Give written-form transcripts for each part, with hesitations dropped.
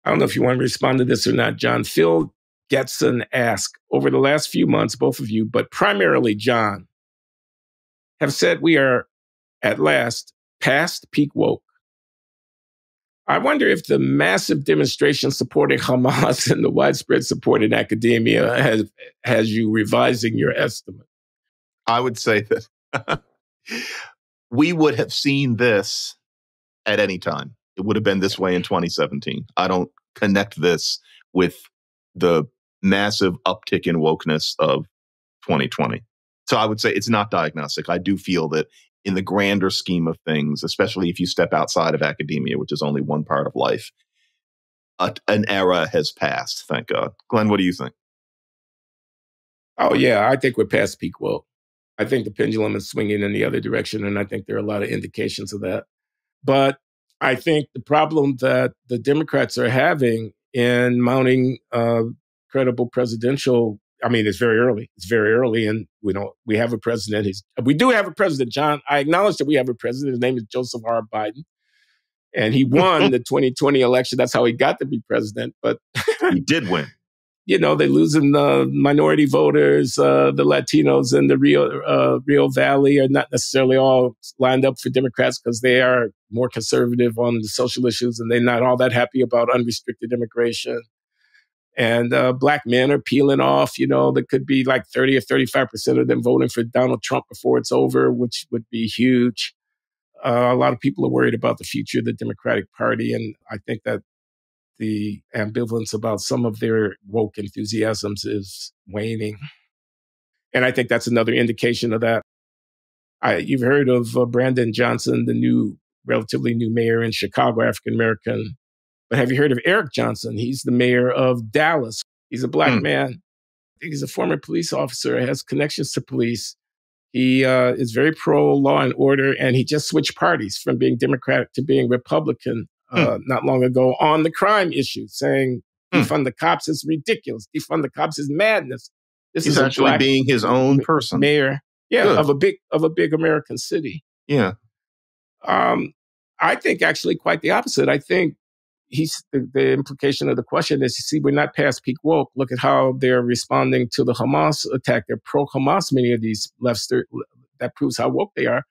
I don't know if you want to respond to this or not, John. Phil Getson asked, over the last few months, both of you, but primarily John, have said we are at last past peak woke. I wonder if the massive demonstration supporting Hamas and the widespread support in academia has you revising your estimate. I would say that we would have seen this at any time. It would have been this way in 2017. I don't connect this with the massive uptick in wokeness of 2020. So I would say it's not diagnostic. I do feel that in the grander scheme of things, especially if you step outside of academia, which is only one part of life, an era has passed, thank God. Glenn, what do you think? Oh, yeah, I think we're past peak woke. I think the pendulum is swinging in the other direction, and I think there are a lot of indications of that. But I think the problem that the Democrats are having in mounting credible presidential, I mean, it's very early. It's very early, and we have a president. We do have a president, John. I acknowledge that we have a president. His name is Joseph R. Biden, and he won the 2020 election. That's how he got to be president. But he did win. They're losing the minority voters, the Latinos in the Rio Valley are not necessarily all lined up for Democrats because they are more conservative on the social issues, and they're not all that happy about unrestricted immigration. And black men are peeling off. There could be like 30 or 35% of them voting for Donald Trump before it's over, which would be huge. A lot of people are worried about the future of the Democratic Party, and I think that the ambivalence about some of their woke enthusiasms is waning. And I think that's another indication of that. You've heard of Brandon Johnson, the relatively new mayor in Chicago, African-American. But have you heard of Eric Johnson? He's the mayor of Dallas. He's a black man. I think he's a former police officer, has connections to police. He is very pro-law and order, and he just switched parties from being Democratic to being Republican not long ago on the crime issue, saying defund the cops is ridiculous. Defund the cops is madness. He's actually being his own person. Mayor, of a big American city. Yeah. I think actually quite the opposite. I think the implication of the question is, we're not past peak woke. Look at how they're responding to the Hamas attack. They're pro-Hamas, many of these lefters. That proves how woke they are.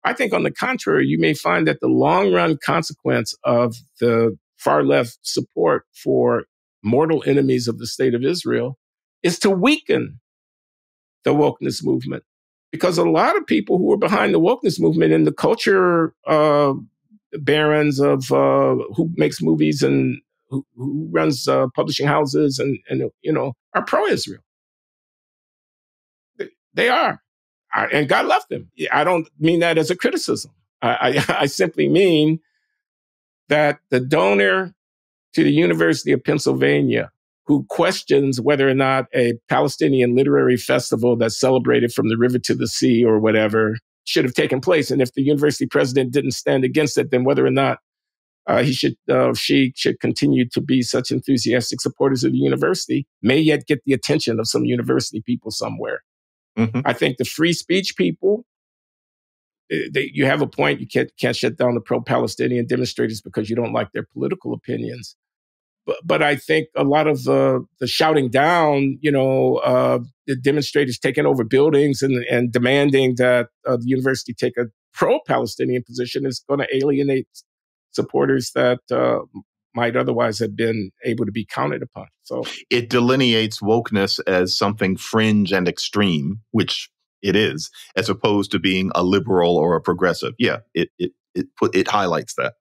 I think on the contrary, you may find that the long-run consequence of the far-left support for mortal enemies of the state of Israel is to weaken the wokeness movement. Because a lot of people who are behind the wokeness movement and the culture barons of who makes movies and who runs publishing houses and are pro-Israel. They are. And God love them. I don't mean that as a criticism. I simply mean that the donor to the University of Pennsylvania who questions whether or not a Palestinian literary festival that's celebrated from the river to the sea or whatever should have taken place. And if the university president didn't stand against it, then whether or not she should continue to be such enthusiastic supporters of the university may yet get the attention of some university people somewhere. Mm-hmm. I think the free speech people, you have a point. You can't shut down the pro-Palestinian demonstrators because you don't like their political opinions. But I think a lot of the shouting down, the demonstrators taking over buildings and demanding that the university take a pro-Palestinian position is going to alienate supporters that might otherwise have been able to be counted upon. So it delineates wokeness as something fringe and extreme, which it is, as opposed to being a liberal or a progressive. Yeah, it highlights that.